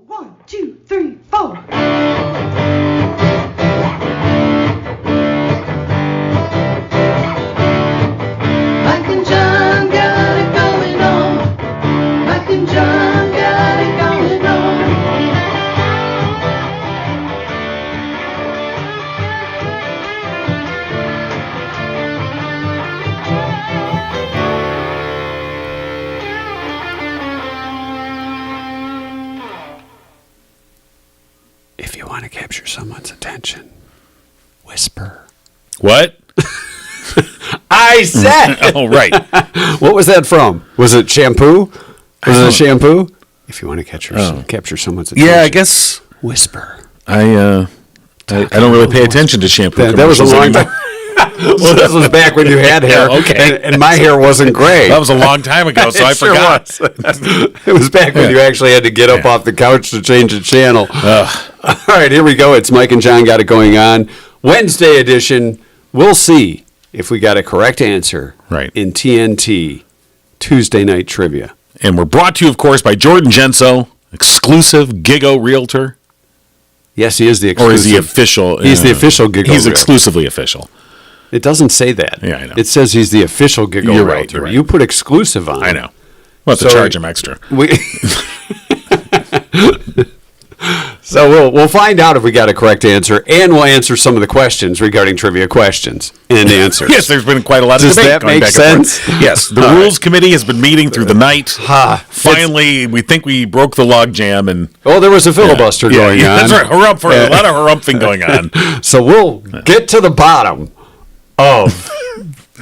1, 2, 3, 4. Mike and John got it going on. Mike and John got it going on. If you want to capture someone's attention, whisper. What? I said. Oh, right. What was that from? Was it shampoo? Was it a shampoo? If you want to capture someone's attention. Yeah, I guess Whisper. I don't really pay attention to shampoo. That was a commercials long anymore. time. Well, this was back when you had hair, okay. and my hair wasn't gray. That was a long time ago, so I Sure forgot. was. It was back when you actually had to get up off the couch to change the channel. All right, here we go. It's Mike and John got it going on. Wednesday edition. We'll see if we got a correct answer in TNT Tuesday Night Trivia. And we're brought to you, of course, by Jordan Genso, exclusive Gigo Realtor. Yes, he is the exclusive. Or is he official? He's the official Gigo He's Realtor. Exclusively official. It doesn't say that. Yeah, I know. It says he's the official Gigo You're Realtor. right, you're right. You put exclusive on. I know. We'll have to charge him extra. So we'll find out if we got a correct answer, and we'll answer some of the questions regarding trivia questions and answers. Yes, there's been quite a lot of Does debate that going make back and sense? forth. Yes, the Rules Committee has been meeting through the night. Finally, we think we broke the log jam. And there was a filibuster going on. That's right. A lot of harumphing going on. So we'll get to the bottom of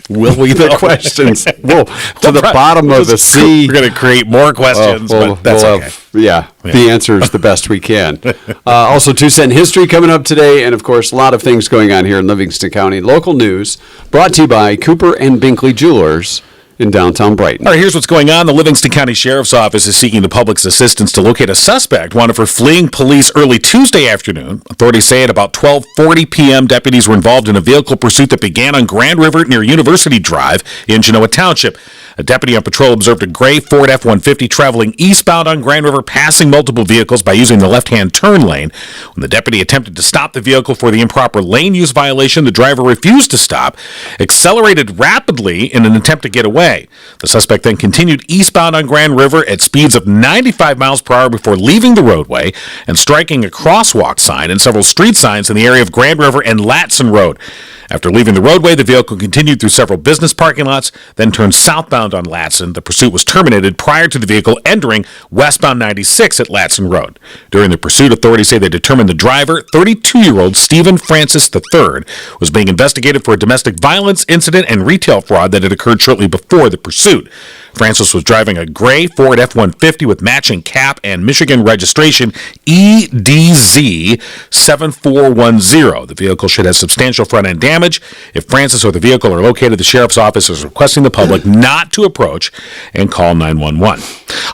will we the questions. We'll to the bottom of the sea. We're going to create more questions, but that's okay. The answers the best we can. Also, 2 Cent History coming up today, and of course, a lot of things going on here in Livingston County. Local news brought to you by Cooper and Binkley Jewelers in downtown Brighton. All right, here's what's going on. The Livingston County Sheriff's Office is seeking the public's assistance to locate a suspect wanted for fleeing police early Tuesday afternoon. Authorities say at about 12:40 p.m., deputies were involved in a vehicle pursuit that began on Grand River near University Drive in Genoa Township. A deputy on patrol observed a gray Ford F-150 traveling eastbound on Grand River, passing multiple vehicles by using the left-hand turn lane. When the deputy attempted to stop the vehicle for the improper lane use violation, the driver refused to stop, accelerated rapidly in an attempt to get away. The suspect then continued eastbound on Grand River at speeds of 95 miles per hour before leaving the roadway and striking a crosswalk sign and several street signs in the area of Grand River and Latson Road. After leaving the roadway, the vehicle continued through several business parking lots, then turned southbound on Latson. The pursuit was terminated prior to the vehicle entering westbound 96 at Latson Road. During the pursuit, authorities say they determined the driver, 32-year-old Stephen Francis III, was being investigated for a domestic violence incident and retail fraud that had occurred shortly before the pursuit. Francis was driving a gray Ford F-150 with matching cap and Michigan registration EDZ 7410. The vehicle should have substantial front-end damage. If Francis or the vehicle are located, the sheriff's office is requesting the public not to approach and call 911.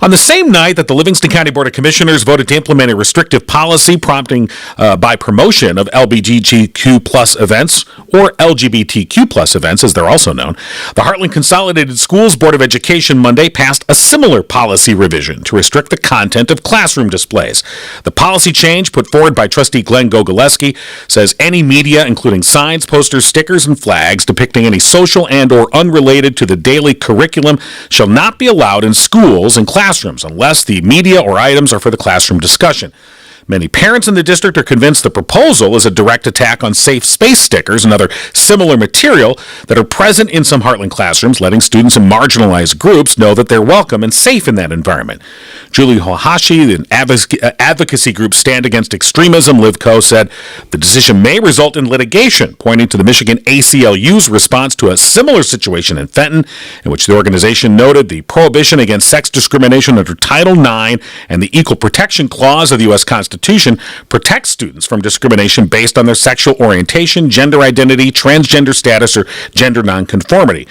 On the same night that the Livingston County Board of Commissioners voted to implement a restrictive policy prompting by promotion of LGBTQ plus events, or LGBTQ plus events as they're also known, the Heartland Consolidated Schools Board of Education Monday passed a similar policy revision to restrict the content of classroom displays. The policy change put forward by Trustee Glenn Gogolewski says any media, including signs, posters, stickers, and flags depicting any social and or unrelated to the daily curriculum shall not be allowed in schools and classrooms unless the media or items are for the classroom discussion. Many parents in the district are convinced the proposal is a direct attack on safe space stickers and other similar material that are present in some Heartland classrooms, letting students in marginalized groups know that they're welcome and safe in that environment. Julie Hohashi, an advocacy group Stand Against Extremism, LivCo, said the decision may result in litigation, pointing to the Michigan ACLU's response to a similar situation in Fenton, in which the organization noted the prohibition against sex discrimination under Title IX and the Equal Protection Clause of the U.S. Constitution protects students from discrimination based on their sexual orientation, gender identity, transgender status, or gender nonconformity.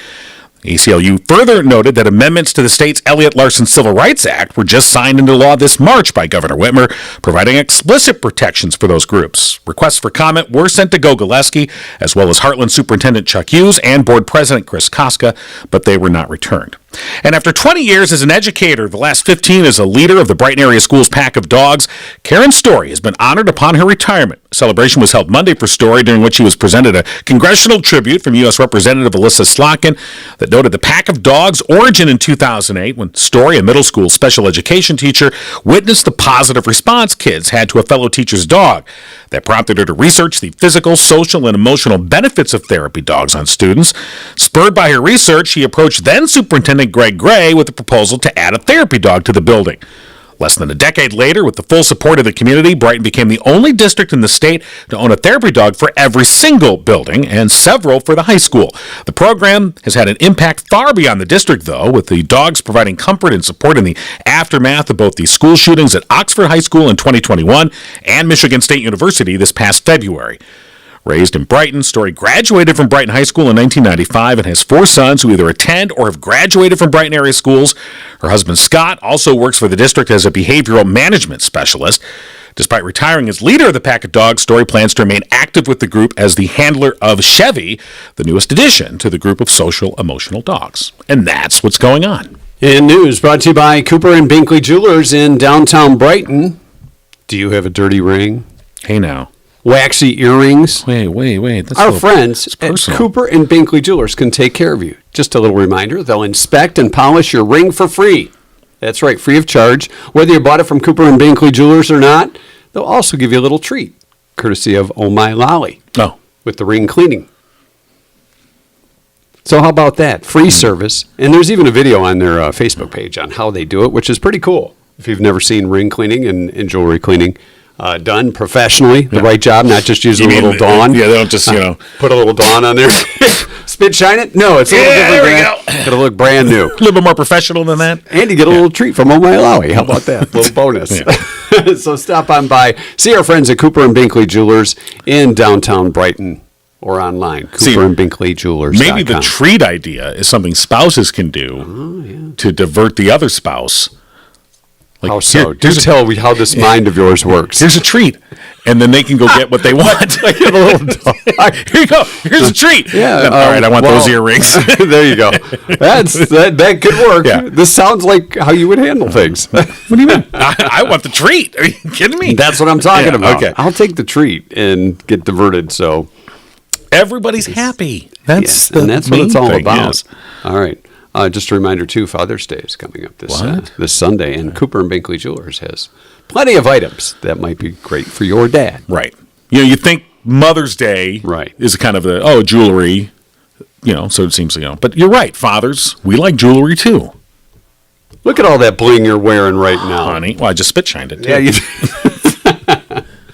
ACLU further noted that amendments to the state's Elliott Larson Civil Rights Act were just signed into law this March by Governor Whitmer, providing explicit protections for those groups. Requests for comment were sent to Gogolewski, as well as Heartland Superintendent Chuck Hughes and Board President Chris Koska, but they were not returned. And after 20 years as an educator, the last 15 as a leader of the Brighton Area Schools Pack of Dogs, Karen Story has been honored upon her retirement. A celebration was held Monday for Story, during which she was presented a congressional tribute from U.S. Representative Alyssa Slotkin that noted the Pack of Dogs' origin in 2008 when Story, a middle school special education teacher, witnessed the positive response kids had to a fellow teacher's dog. That prompted her to research the physical, social, and emotional benefits of therapy dogs on students. Spurred by her research, she approached then Superintendent Greg Gray with a proposal to add a therapy dog to the building. Less than a decade later, with the full support of the community, Brighton became the only district in the state to own a therapy dog for every single building and several for the high school. The program has had an impact far beyond the district, though, with the dogs providing comfort and support in the aftermath of both the school shootings at Oxford High School in 2021 and Michigan State University this past February. Raised in Brighton, Story graduated from Brighton High School in 1995 and has 4 sons who either attend or have graduated from Brighton area schools. Her husband, Scott, also works for the district as a behavioral management specialist. Despite retiring as leader of the Pack of Dogs, Story plans to remain active with the group as the handler of Chevy, the newest addition to the group of social emotional dogs. And that's what's going on. In news brought to you by Cooper and Binkley Jewelers in downtown Brighton. Do you have a dirty ring? Hey now. Waxy earrings? Wait. That's Our friends at Cooper and Binkley Jewelers can take care of you. Just a little reminder, they'll inspect and polish your ring for free. That's right, free of charge. Whether you bought it from Cooper and Binkley Jewelers or not, they'll also give you a little treat, courtesy of Oh My Lolly, with the ring cleaning. So how about that? Free service. And there's even a video on their Facebook page on how they do it, which is pretty cool. If you've never seen ring cleaning and jewelry cleaning, done professionally, the right job, not just using a little Dawn. Yeah, they don't just, put a little Dawn on there. Spit shine it? No, it's a little different. There we go. It'll look brand new. A little bit more professional than that. And you get a little treat from Oh My Lolly. How about that? A little bonus. So stop on by. See our friends at Cooper and Binkley Jewelers in downtown Brighton or online. Cooper and Binkley Jewelers. Maybe the treat idea is something spouses can do to divert the other spouse. Like, how so? Do tell me how this mind of yours works. Here's a treat. And then they can go get what they want. Like a little dog. Here you go. Here's a treat. Yeah. All right, I want those earrings. There you go. That could work. Yeah. This sounds like how you would handle things. What do you mean? I want the treat. Are you kidding me? That's what I'm talking about. Okay. I'll take the treat and get diverted. So everybody's happy. That's what it's all about. Yes. All right. Just a reminder, too, Father's Day is coming up this Sunday, and Cooper and Binkley Jewelers has plenty of items that might be great for your dad. Right. You think Mother's Day is kind of jewelry, so it seems, But you're right, fathers, we like jewelry, too. Look at all that bling you're wearing right now. Honey. Well, I just spit shined it, too. Yeah, you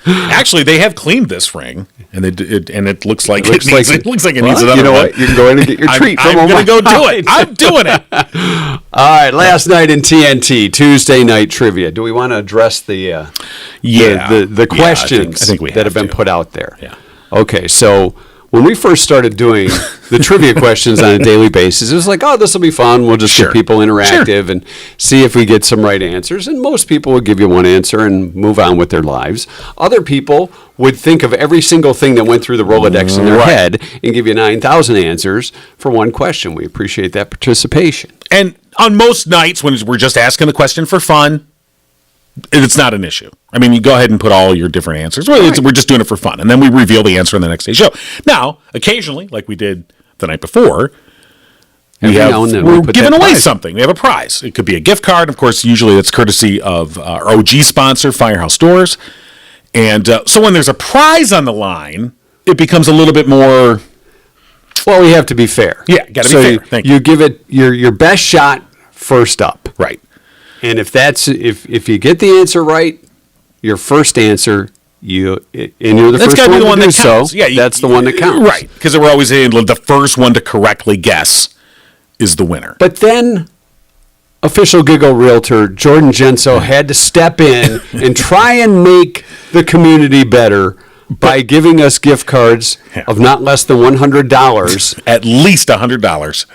Actually, they have cleaned this ring, and it looks like it needs well, another you know one. what? You can go in and get your treat. I'm going to go do it. I'm doing it. All right, last night in TNT, Tuesday night trivia. Do we want to address the questions I think we that have been put out there? Yeah. Okay, so when we first started doing the trivia questions on a daily basis, it was like, this will be fun. We'll just get people interactive and see if we get some right answers. And most people would give you one answer and move on with their lives. Other people would think of every single thing that went through the Rolodex in their head and give you 9,000 answers for one question. We appreciate that participation. And on most nights when we're just asking the question for fun, it's not an issue. I mean, you go ahead and put all your different answers. We're just doing it for fun. And then we reveal the answer in the next day's show. Now, occasionally, like we did the night before, we're giving away something. We have a prize. It could be a gift card. Of course, usually it's courtesy of our OG sponsor, Firehouse Doors. And so when there's a prize on the line, it becomes a little bit more... Well, we have to be fair. Yeah, got to be fair. Thank you. You give it your best shot first up. Right. And if you get the answer right, your first answer, you're the that's first one to do so. Yeah, that's the one that counts. Right, because we're always saying the first one to correctly guess is the winner. But then official Giggle Realtor Jordan Genso had to step in and try and make the community better by giving us gift cards of not less than $100. At least $100.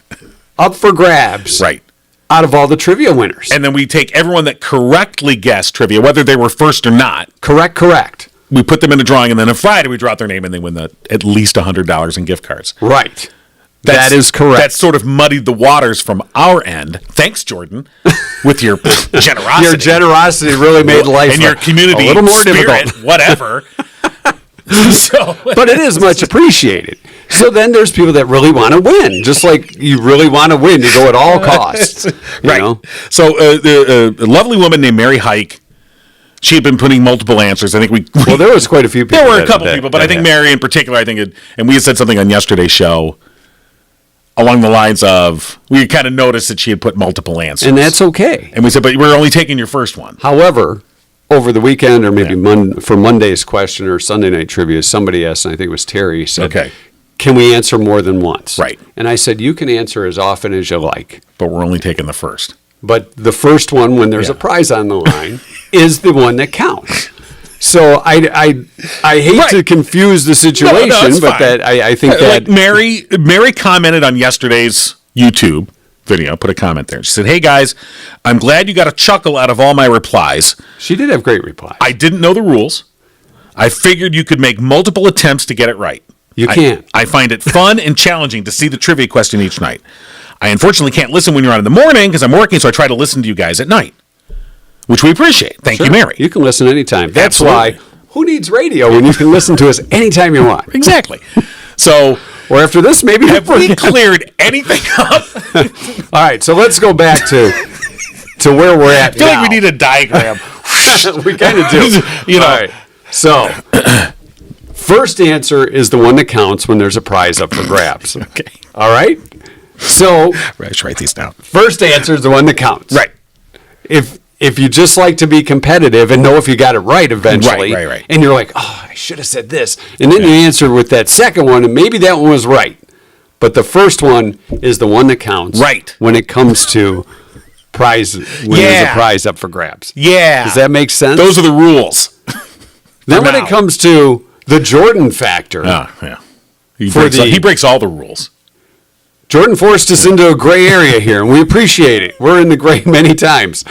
Up for grabs. Right. Out of all the trivia winners. And then we take everyone that correctly guessed trivia, whether they were first or not. Correct. We put them in a drawing, and then on Friday we draw out their name, and they win at least $100 in gift cards. Right. That is correct. That sort of muddied the waters from our end. Thanks, Jordan, with your generosity. Your generosity really made life and your community a little more spirit, difficult. Whatever. But it is much appreciated. So then there's people that really want to win, just like you really want to win. You go at all costs, right? know? So a lovely woman named Mary Hike. She had been putting multiple answers. I think well, there was quite a few people. There were a couple people, but I think Mary in particular. And we had said something on yesterday's show along the lines of we kind of noticed that she had put multiple answers, and that's okay. And we said, but we're only taking your first one. However, over the weekend or maybe for Monday's question or Sunday night trivia, somebody asked, and I think it was Terry, said, okay, can we answer more than once? Right. And I said, you can answer as often as you like. But we're only taking the first. But the first one, when there's a prize on the line, is the one that counts. So I hate to confuse the situation, but fine. I think that... Like Mary commented on yesterday's YouTube video, put a comment there. She said, hey guys, I'm glad you got a chuckle out of all my replies. She did have great replies. I didn't know the rules. I figured you could make multiple attempts to get it right. You can't. I find it fun and challenging to see the trivia question each night. I unfortunately can't listen when you're on in the morning because I'm working, so I try to listen to you guys at night, which we appreciate. Thank you, Mary. You can listen anytime. That's Absolutely. why, who needs radio when you can listen to us anytime you want? Exactly. So, or after this, maybe... Have we cleared anything up? All right, so let's go back to where we're at I feel like we need a diagram. We kind of do. You know. All right, so... First answer is the one that counts when there's a prize up for grabs. Okay. All right? So... Let's write these down. First answer is the one that counts. Right. If you just like to be competitive and know if you got it right eventually, right. and you're like, oh, I should have said this, and then you answer with that second one, and maybe that one was right. But the first one is the one that counts. Right. When it comes to prize, when there's a prize up for grabs. Yeah. Does that make sense? Those are the rules. Then when it comes to the Jordan factor. Oh, yeah. He breaks all the rules. Jordan forced us into a gray area here, and we appreciate it. We're in the gray many times.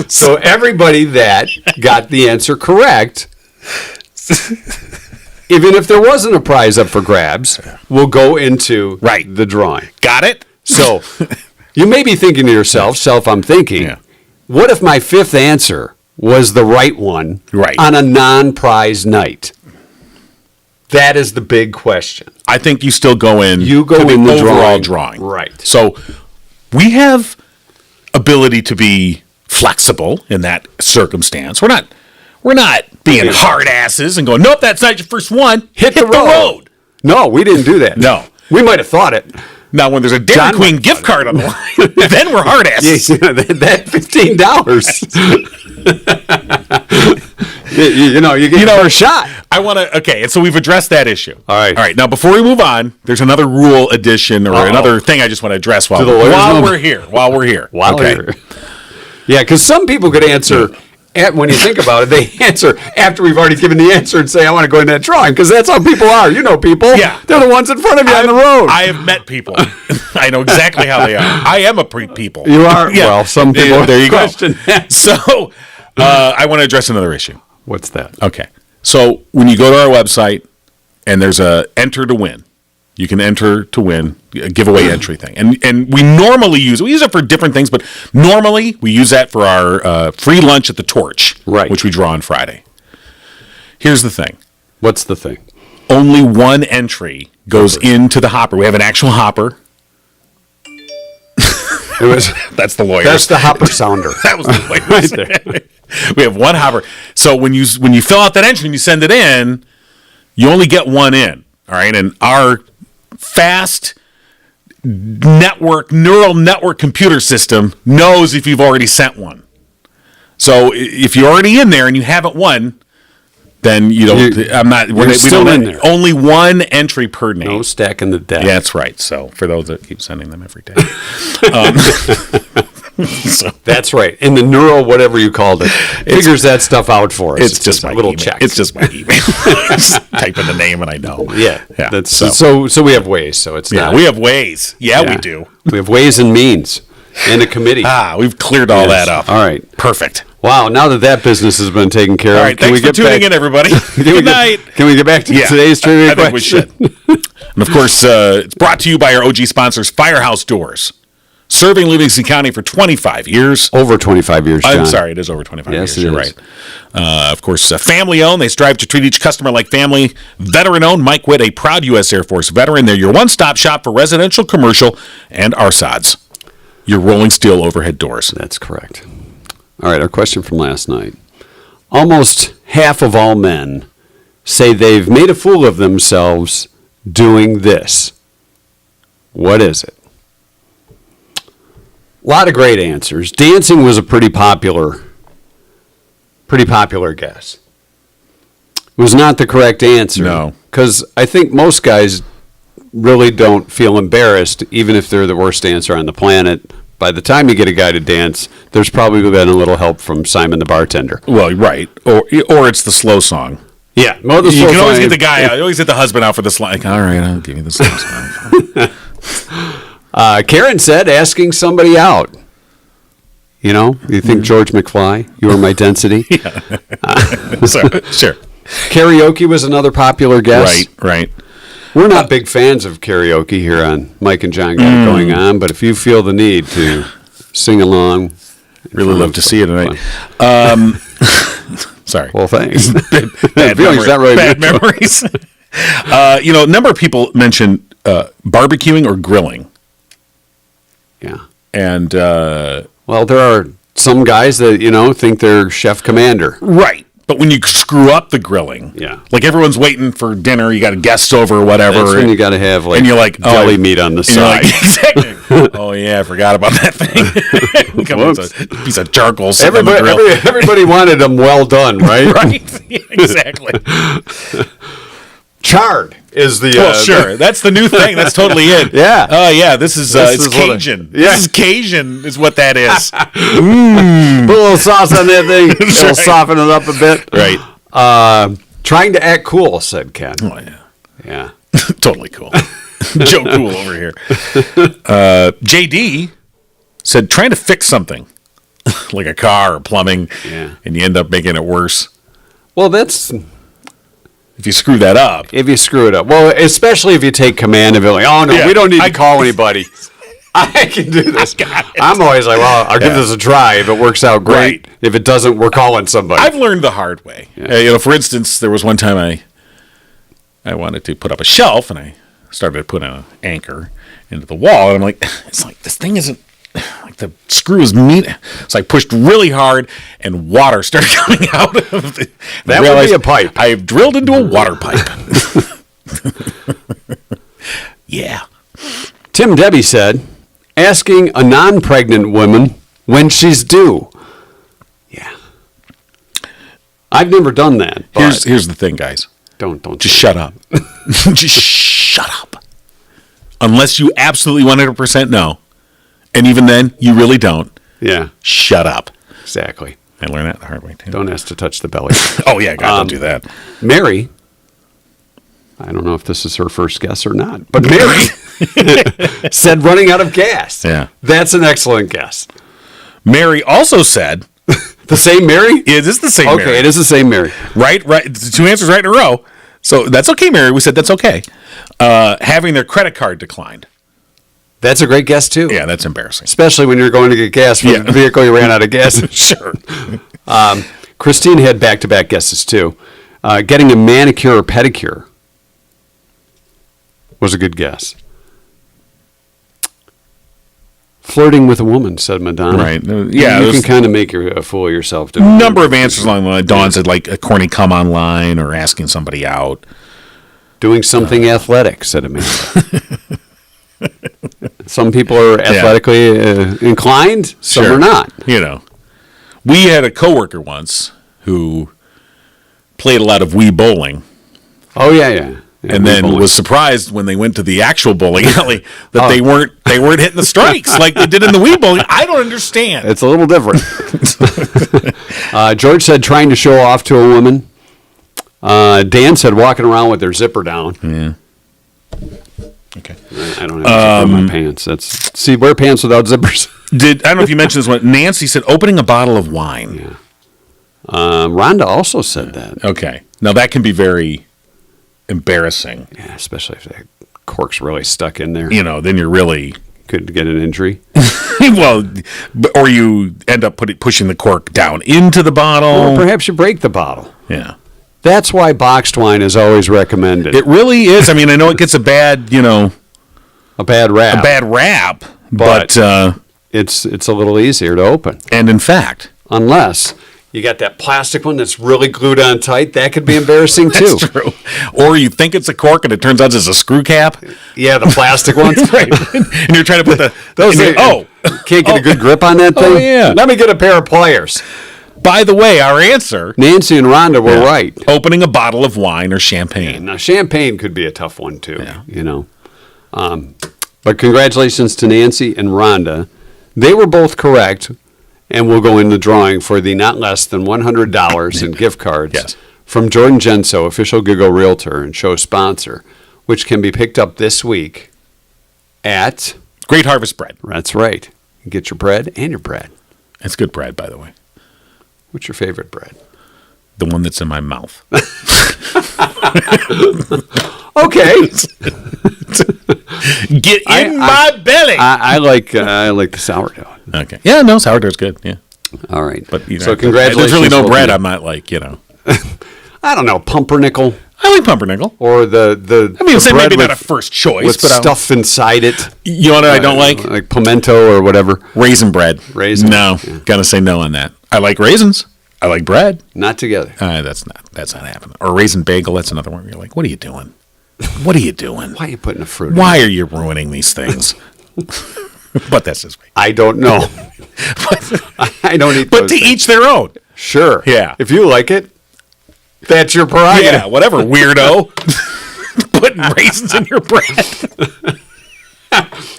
So everybody that got the answer correct, even if there wasn't a prize up for grabs, will go into the drawing. Got it? So you may be thinking to yourself, I'm thinking, what if my fifth answer was the right one on a non-prize night? That is the big question. I think you still go in. You go to in the overall drawing. Right. So we have ability to be flexible in that circumstance. We're not being hard asses and going, nope, that's not your first one. Hit the road. No, we didn't do that. No. We might have thought it. Now, when there's a Dairy Queen gift card on the line, then we're hard asses. Yes, that $15. You get a shot. I want to. Okay, and so we've addressed that issue. All right. Now, before we move on, there's another rule addition or another thing I just want to address while we're here. Yeah, because some people could answer. When you think about it, they answer after we've already given the answer and say, I want to go in that drawing, because that's how people are. You know people. Yeah. They're the ones in front of you on the road. I have met people. I know exactly how they are. I am a people. You are? Yeah. Well, some people. There you go. So, I want to address another issue. What's that? Okay. So, when you go to our website and there's a enter to win, you can enter to win, a giveaway entry thing. And we normally use it for different things, but normally we use that for our free lunch at the Torch, which we draw on Friday. Here's the thing. What's the thing? Only one entry goes into the hopper. We have an actual hopper. That's the lawyer. That's the hopper sounder. That was the lawyer. Right there. We have one hopper. So when you fill out that entry and you send it in, you only get one in. All right, and our fast neural network computer system knows if you've already sent one. So if you're already in there and you haven't won, then you don't. We still don't in there. Only one entry per name. No stacking the deck. Yeah, that's right. So for those that keep sending them every day. So. That's right. And the neural, whatever you called it, figures that stuff out for us. It's just my little email. check. It's just my email. Just type in the name and I know. Yeah. That's so we have ways. So it's not. We have ways. Yeah, we do. We have ways and means. and a committee. We've cleared all Yes. that up. All right. Perfect. Wow, now that business has been taken care of. All right, thanks for tuning in, everybody. Good night. Can we get back to today's trivia I think question? we should. And, of course, it's brought to you by our OG sponsors, Firehouse Doors. Serving Livingston County for 25 years. Over 25 years, John. I'm sorry, it is over 25 Yes, years. it You're is. right. Of course, family-owned. They strive to treat each customer like family. Veteran-owned. Mike Witt, a proud U.S. Air Force veteran. They're your one-stop shop for residential, commercial, and ARSODs. Your rolling steel overhead doors. That's correct. All right, our question from last night. Almost half of all men say they've made a fool of themselves doing this. What is it? A lot of great answers. Dancing was a pretty popular guess. It was not the correct answer. No. Because I think most guys really don't feel embarrassed, even if they're the worst dancer on the planet. By the time you get a guy to dance, there's probably been a little help from Simon the bartender. Well, right. Or it's the slow song. Yeah. Well, You can always get the guy out. You always get the husband out for the slow. Like, all right, I'll give you the slow song. Karen said asking somebody out. You know, you think George McFly, you are my density. Sure. Karaoke was another popular guess. Right. We're not big fans of karaoke here on Mike and John Got It Going On, but if you feel the need to sing along. Really love to see you tonight. Sorry. Well, thanks. Bad memories. A number of people mentioned barbecuing or grilling. Yeah. And well, there are some guys that, think they're chef commander. Right. But when you screw up the grilling, Yeah. like everyone's waiting for dinner, you got guests over or whatever. That's when you got to have and you're like, deli meat on the side. Exactly. Oh yeah, I forgot about that thing. A piece of charcoal sitting on the grill. Everybody wanted them well done, right? Right. Yeah, exactly. Charred is the. Sure. That's the new thing. That's totally it. Yeah. Oh yeah. This is it's Cajun. This is Cajun, is what that is. Put a little sauce on that thing. It'll right. soften it up a bit. Right. Trying to act cool, said Ken. Oh yeah. Yeah. Totally cool. Joe Cool over here. JD said trying to fix something like a car or plumbing, and you end up making it worse. Well, that's if you screw that up. If you screw it up. Well, especially if you take command of it. Like, oh no, we don't need to call anybody. I can do this. I'm always like, well, I'll give this a try. If it works out, great. Right. If it doesn't, we're calling somebody. I've learned the hard way. For instance, there was one time I wanted to put up a shelf, and I started to put an anchor into the wall, and I'm like, it's like this thing isn't like the screw is meat. So I pushed really hard, and water started coming out of it. That would be a pipe. I've drilled into a water pipe. Yeah. Tim Debbie said, asking a non-pregnant woman when she's due. Yeah. I've never done that. Here's the thing, guys. Don't just shut up. Just shut up. Unless you absolutely 100% know. And even then, you really don't. Yeah. Shut up. Exactly. I learned that the hard way, too. Don't ask to touch the belly. Oh, yeah, God, don't do that. Mary, I don't know if this is her first guess or not, but Mary said running out of gas. Yeah. That's an excellent guess. Mary also said... The same Mary? It is the same Mary. Okay, it is the same Mary. Right. Two answers right in a row. So that's okay, Mary. We said that's okay. Having their credit card declined. That's a great guess, too. Yeah, that's embarrassing. Especially when you're going to get gas for the vehicle you ran out of gas. Sure. Christine had back-to-back guesses, too. Getting a manicure or pedicure was a good guess. Flirting with a woman, said Madonna. Right. Yeah. You can kind of make a fool of yourself. Number of answers along the line. Dawn said, like, a corny come online or asking somebody out. Doing something athletic, said Amanda. Some people are athletically inclined, some are not. We had a coworker once who played a lot of Wii bowling. Oh, yeah. And then was surprised when they went to the actual bowling alley that they weren't hitting the strikes like they did in the Wii bowling. I don't understand. It's a little different. George said trying to show off to a woman. Dan said walking around with their zipper down. Yeah. Okay. I don't have a zipper in my pants. See, wear pants without zippers. I don't know if you mentioned this one. Nancy said opening a bottle of wine. Yeah. Rhonda also said that. Okay. Now that can be very embarrassing. Yeah, especially if the cork's really stuck in there. Then you're really Could get an injury. well, or you end up pushing the cork down into the bottle. Or perhaps you break the bottle. Yeah. That's why boxed wine is always recommended. It really is. I mean, I know it gets a bad, a bad rap. But it's a little easier to open. And in fact, unless you got that plastic one that's really glued on tight, that could be embarrassing too. That's true. Or you think it's a cork and it turns out it's a screw cap. Yeah, the plastic ones. Right. And you're trying to put those. Can't get a good grip on that thing. Oh yeah. Let me get a pair of pliers. By the way, our answer, Nancy and Rhonda were right. Opening a bottle of wine or champagne. Now, champagne could be a tough one too. Yeah. But congratulations to Nancy and Rhonda. They were both correct. And we'll go in the drawing for the not less than $100 in gift cards from Jordan Genso, official Gigo Realtor and show sponsor, which can be picked up this week at Great Harvest Bread. That's right. You get your bread and your bread. It's good bread, by the way. What's your favorite bread? The one that's in my mouth. Okay. Get in my belly. I like the sourdough. Okay. Yeah, no, sourdough's good. Yeah. All right. But so congratulations. There's really no bread I'm not like, I don't know, pumpernickel. I like pumpernickel. Or say maybe not a first choice, with but stuff inside it. You know what I don't like? Like pimento or whatever. Raisin bread. Raisin. No, gotta say no on that. I like raisins. I like bread. Not together. That's not happening. Or raisin bagel. That's another one where you're like, what are you doing? What are you doing? Why are you putting a fruit? Why are you ruining these things? But that's just me. I don't know. I don't eat. But to each their own. Sure. Yeah. If you like it, that's your prerogative. Yeah. Whatever, weirdo. Putting raisins in your bread.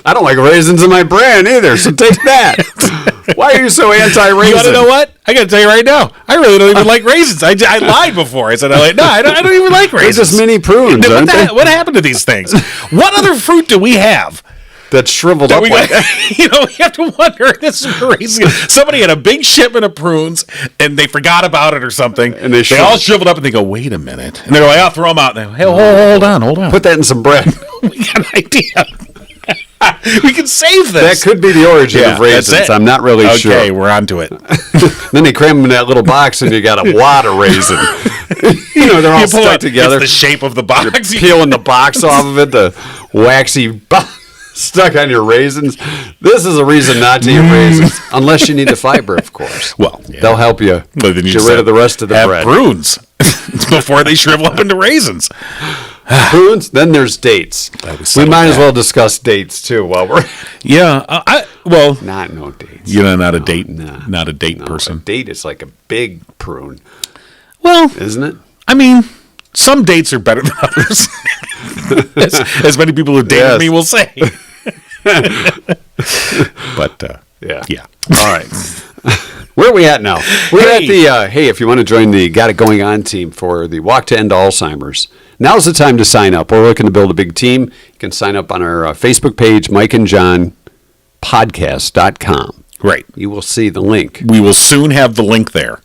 I don't like raisins in my bread either. So take that. Why are you so anti-raisin? You want to know what? I got to tell you right now. I really don't even like raisins. I lied before. I said, I don't even like raisins. They're just mini prunes, aren't they? What happened to these things? What other fruit do we have? That's shriveled up like that. We have to wonder. This is crazy. Somebody had a big shipment of prunes, and they forgot about it or something. And they all shriveled up, and they go, "Wait a minute!" And they're like, "I'll throw them out." And they go, "Hey, hold on. Put that in some bread." We got an idea. We can save this. That could be the origin of raisins. I'm not really sure. Okay, we're onto it. Then they cram them in that little box, and you got a wad of raisin. They're all stuck together. It's the shape of the box. You're peeling the box off of it, the waxy box. Stuck on your raisins. This is a reason not to eat raisins, unless you need the fiber, of course. Well, they'll help you get rid of the rest of the bread. Prunes before they shrivel up into raisins. Prunes. Then there's dates. We might as well discuss dates too while we're. Yeah. Not no dates. You're not a date. Not a date person. A date is like a big prune. Well, isn't it? I mean, some dates are better than others. as many people who dated me will say. But yeah. All right. Where are we at now? We're at the if you want to join the Got It Going On team for the Walk to End Alzheimer's, now's the time to sign up. We're looking to build a big team. You can sign up on our Facebook page, Mike and John podcast.com. Right. You will see the link. We will soon have the link there.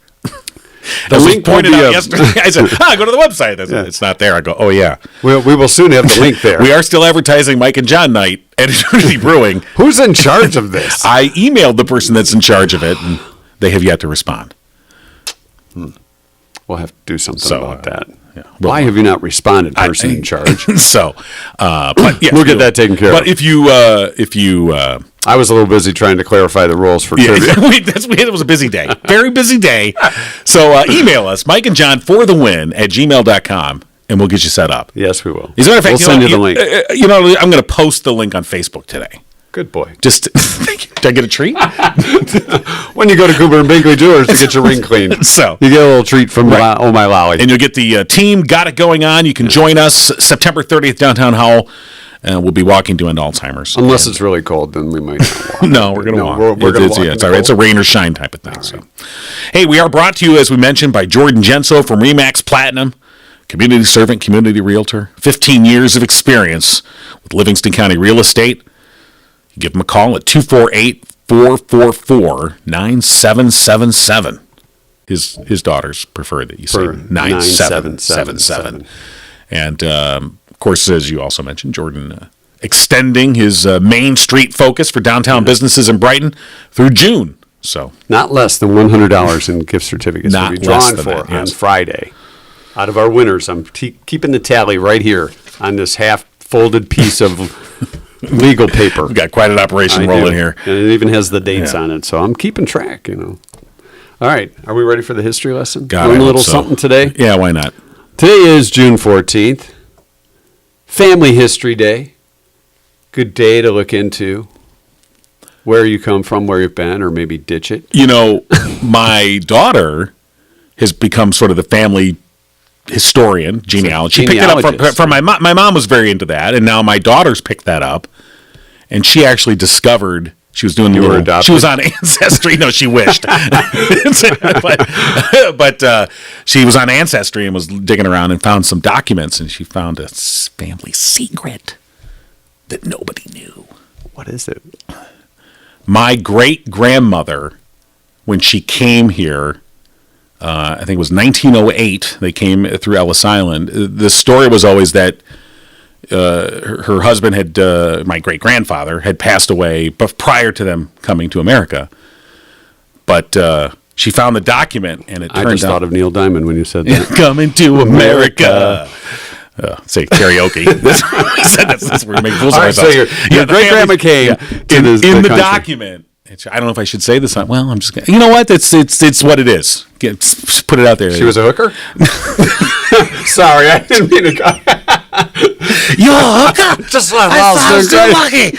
The link pointed out yesterday. I said, go to the website. It's not there. I go, oh, yeah. We will soon have the link there. We are still advertising Mike and John night at Eternity Brewing. Who's in charge of this? I emailed the person that's in charge of it, and they have yet to respond. We'll have to do something about that. Yeah. Why have you not responded, person in charge? But yes, we'll get that taken care of. But if you, I was a little busy trying to clarify the rules for trivia. It was a busy day, very busy day. So email us, Mike and John for the win at gmail.com, and we'll get you set up. Yes, we will. As a matter of fact, we'll send you the link. I'm going to post the link on Facebook today. Good boy. Just did I get a treat? When you go to Cooper and Binkley Jewelers to get your ring cleaned, so you get a little treat from Oh My Lolly, and you'll get the team Got It Going On. You can join us September 30th downtown Howell. We'll be walking to end Alzheimer's. Unless it's really cold, then we might not walk. No, we're going to walk. We're going to walk. It's all right. It's a rain or shine type of thing. Right. So, hey, we are brought to you, as we mentioned, by Jordan Genso from Remax Platinum. community servant, community realtor, 15 years of experience with Livingston County real estate. Give him a call at 248-444-9777. His daughters prefer that you say 9777. And, of course, as you also mentioned, Jordan extending his Main Street focus for downtown businesses in Brighton through June. So not less than $100 in gift certificates will be drawn for on Friday. Out of our winners, I'm keeping the tally right here on this half-folded piece of legal paper. We've got quite an operation rolling here. And it even has the dates on it, so I'm keeping track, All right, are we ready for the history lesson? Learn a little something today? Yeah, why not? Today is June 14th, Family History Day. Good day to look into where you come from, where you've been, or maybe ditch it. My daughter has become sort of the family historian, genealogy. She picked it up from my mom. My mom was very into that, and now my daughter's picked that up. And she actually discovered she was doing she was on Ancestry. No, she wished, but she was on Ancestry and was digging around and found some documents, and she found a family secret that nobody knew. What is it? My great-grandmother, when she came here, I think it was 1908, they came through Ellis Island. The story was always that her husband my great-grandfather, had passed away prior to them coming to America. But she found the document, and it turned out... I just thought of Neil Diamond when you said that. Coming to America. Say karaoke. We said that since we're making fools of ourselves. So your great-grandma came in the document. I don't know if I should say this. Well, I'm just going to... You know what? It's what it is. Put it out there. She was a hooker? Sorry, I didn't mean to... You're a hooker? Just like I sounds too lucky.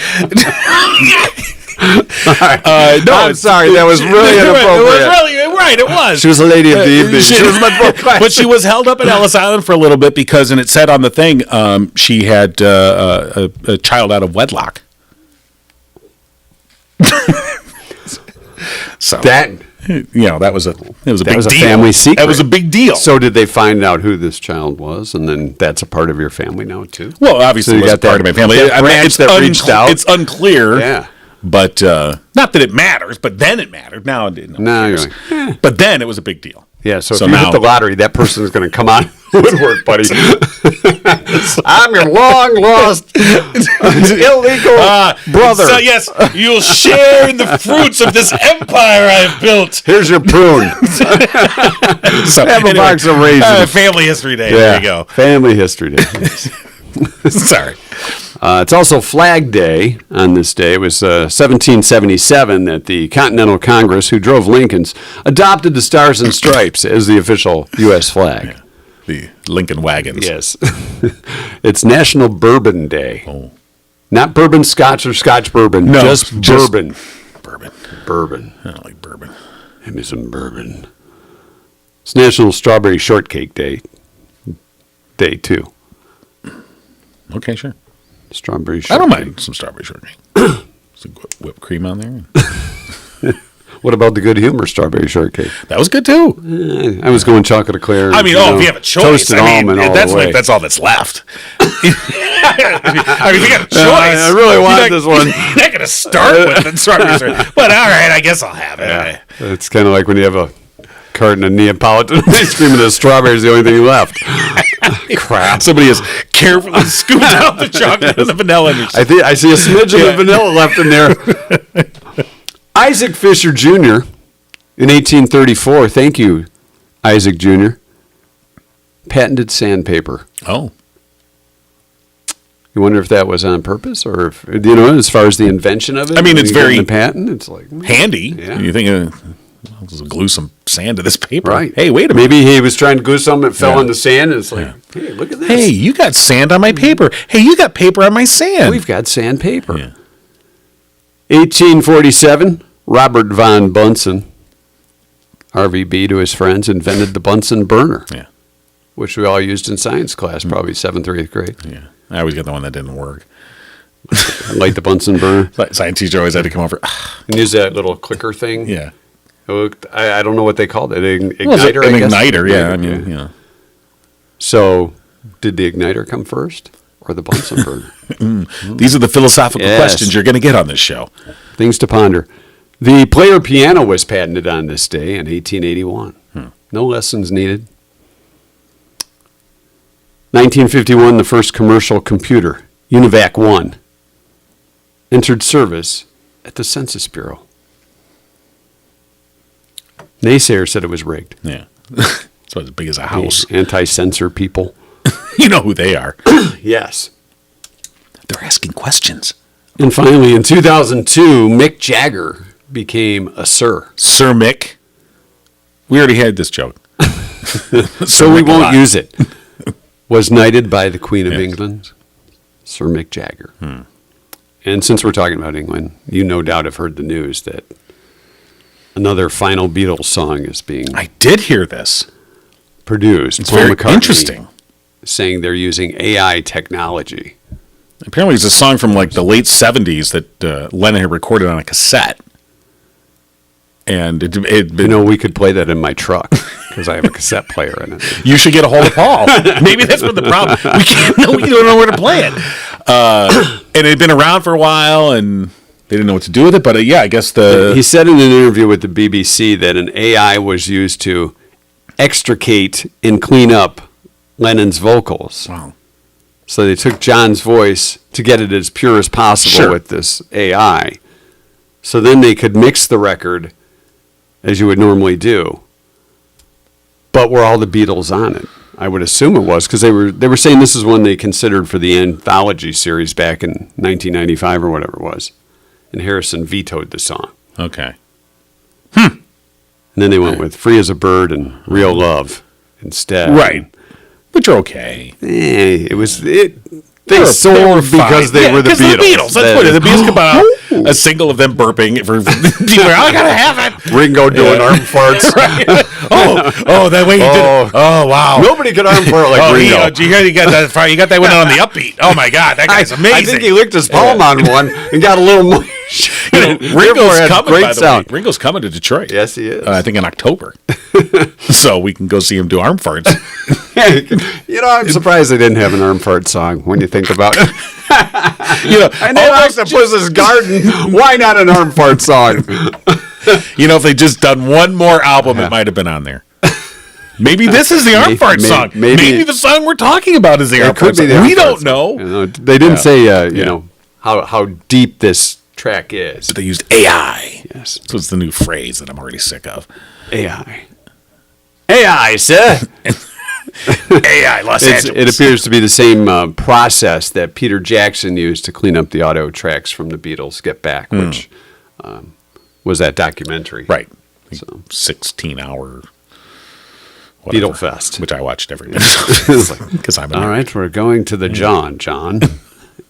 No, I'm sorry. That was really inappropriate. It was. She was a lady of the evening. She was much more classy. But she was held up at Ellis Island for a little bit because, and it said on the thing, she had a child out of wedlock. So that was a big deal. Family secret. That was a big deal. So did they find out who this child was, and then that's a part of your family now too? Well, obviously, it was part of my family. It's reached out. It's unclear. Yeah. But not that it matters, but then it mattered. Now it didn't. But then it was a big deal. Yeah, so if you hit the lottery, that person is going to come on woodwork, buddy. I'm your long-lost illegal brother. So, yes, you'll share in the fruits of this empire I've built. Here's your prune. Have a box of raisins. Family History Day. There you go. Family History Day. Sorry. It's also Flag Day on this day. It was 1777 that the Continental Congress, who drove Lincolns, adopted the Stars and Stripes as the official U.S. flag. Yeah. The Lincoln wagons. Yes. It's National Bourbon Day. Oh. Not bourbon scotch or scotch bourbon. No, just bourbon. Bourbon. I don't like bourbon. Give me some bourbon. It's National Strawberry Shortcake Day. Day 2. Okay, sure. Strawberry shortcake. I don't mind some strawberry shortcake. Some whipped cream on there. What about the Good Humor strawberry shortcake? That was good too. I was going chocolate eclair. I mean, if you have a choice, toasted almond all the way. That's all that's left. If you got a choice, I really want this one. You're not going to start with the strawberry shortcake. But all right, I guess I'll have it. Yeah. It's kind of like when you have a carton of Neapolitan ice cream and the strawberry is the only thing left. Crap. Somebody has carefully scooped out the chocolate and the vanilla. I see a smidge of the vanilla left in there. Isaac Fisher Jr. in 1834, thank you, Isaac Jr., patented sandpaper. Oh. You wonder if that was on purpose or if, as far as the invention of it? I mean, it's very patent. It's like handy. Yeah. You think, I'll just glue some sand to this paper. Right. Hey, wait a minute. Maybe he was trying to glue something that fell on the sand, and it's like, hey, look at this. Hey, you got sand on my paper. Hey, you got paper on my sand. We've got sandpaper. Yeah. 1847, Robert von Bunsen, RVB to his friends, invented the Bunsen burner, which we all used in science class, probably 7th or 8th grade. Yeah, I always got the one that didn't work. Like the Bunsen burner? Science teacher always had to come over. And use that little clicker thing? Yeah. I don't know what they called it. Igniter, an igniter, yeah. I mean, So, did the igniter come first or the Bunsen burner? These are the philosophical Yes. questions you're going to get on this show. Things to ponder. The player piano was patented on this day in 1881. No lessons needed. 1951, the first commercial computer, UNIVAC 1, entered service at the Census Bureau. Naysayers said it was rigged. Yeah. So as big as a house. Anti-censor people. You know who they are. Yes. They're asking questions. And finally, in 2002, Mick Jagger became a Sir. Sir Mick. We already had this joke. So we won't Mick-a-Lot. use it. Was knighted by the Queen of England, Sir Mick Jagger. And since we're talking about England, you no doubt have heard the news that another final Beatles song is being I did hear this. produced. It's Paul very McCartney interesting. saying they're using AI technology. Apparently, it's a song from like the late 70s that Lennon had recorded on a cassette. And You know, we could play that in my truck because I have a cassette player in it. you should get a hold of Paul. Maybe that's what the problem. We don't know where to play it. And it had been around for a while, and they didn't know what to do with it. But yeah, I guess He said in an interview with the BBC that an AI was used to extricate and clean up Lennon's vocals. Wow. So they took John's voice to get it as pure as possible Sure. with this AI. So then they could mix the record as you would normally do. But were all the Beatles on it? I would assume it was because they were saying this is one they considered for the anthology series back in 1995 or whatever it was. And Harrison vetoed the song. Okay. And then they went with Free as a Bird and Real Love instead. Right. Which are okay. They They were sold fine. because they were the 'cause Beatles. That's what it is. The Beatles could put out a single of them burping for people. I gotta have it. Ringo doing arm farts. That way he did it. Oh wow. Nobody could arm fart like Ringo. You got that one on the upbeat. Oh my God, that guy's amazing. I think he licked his palm on one and got a little more. Ringo's coming. Great By the sound. way. Ringo's coming to Detroit. Yes, he is. I think in October. So we can go see him do arm farts. I'm surprised they didn't have an arm fart song when you think about it. And they like to put this garden. Why not an arm fart song? If they just done one more album, it might have been on there. Maybe this is the arm fart song. Maybe the song we're talking about is the arm fart song. We don't know. They didn't say, how deep this track is. But they used AI. Yes. So it's the new phrase that I'm already sick of. AI. AI, sir. AI, Los Angeles. It appears to be the same process that Peter Jackson used to clean up the audio tracks from the Beatles' Get Back, which was that documentary. Right. So 16-hour Beatle Fest. which I watched every minute of because I'm All right, we're going to the John.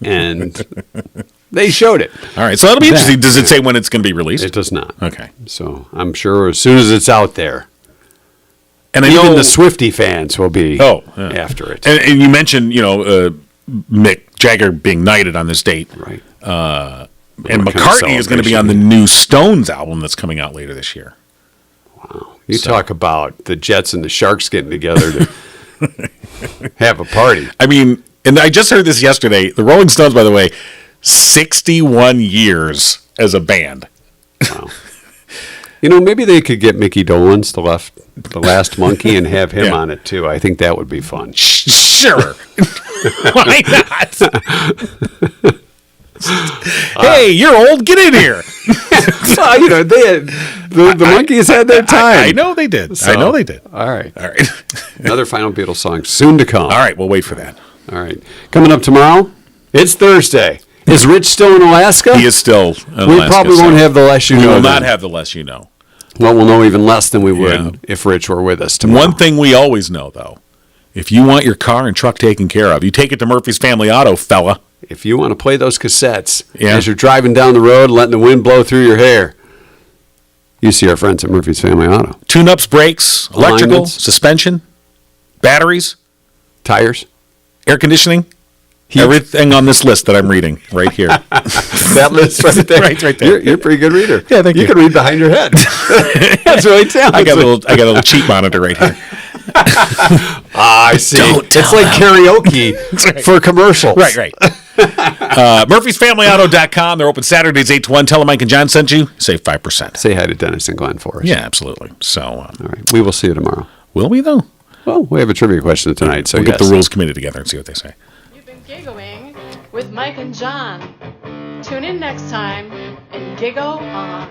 And they showed it. All right, so that'll be interesting. Does it say when it's going to be released? It does not. Okay. So I'm sure as soon as it's out there, And I even know the Swiftie fans will be after it. And you mentioned, Mick Jagger being knighted on this date. Right. And McCartney is going to be on the new Stones album that's coming out later this year. You talk about the Jets and the Sharks getting together to have a party. I mean, and I just heard this yesterday. The Rolling Stones, by the way, 61 years as a band. Wow. Maybe they could get Mickey Dolenz, the last monkey, and have him on it too. I think that would be fun. Sure. Why not? Hey, you're old. Get in here. Well, the monkeys had their time. I know they did. So, All right. right. Another final Beatles song soon to come. All right. We'll wait for that. All right. Coming up tomorrow, it's Thursday. Is Rich still in Alaska? He is still in Alaska. We probably won't have the less you know. We will then. not have the less you know. Well, we'll know even less than we would if Rich were with us tomorrow. One thing we always know, though, if you want your car and truck taken care of, you take it to Murphy's Family Auto, fella. If you want to play those cassettes as you're driving down the road, letting the wind blow through your hair, you see our friends at Murphy's Family Auto. Tune-ups, brakes, electrical, Alignments. suspension, batteries, Tires. air conditioning, everything on this list that I'm reading right here. That list right there. right there. You're a pretty good reader. Yeah, thank you. You can read behind your head. That's really talented. I got a little cheat monitor right here. I see. Don't tell It's like karaoke right. for commercials. Right. Murphy'sFamilyAuto.com. They're open Saturdays 8 to 1. Tell them Mike and John sent you. Save 5%. Say hi to Dennis and Glenn for us. Yeah, absolutely. So, All right. We will see you tomorrow. will we, though? Well, we have a trivia question tonight, so We'll yes. get the rules committee together and see what they say. You've been giggling with Mike and John. Tune in next time and giggle on.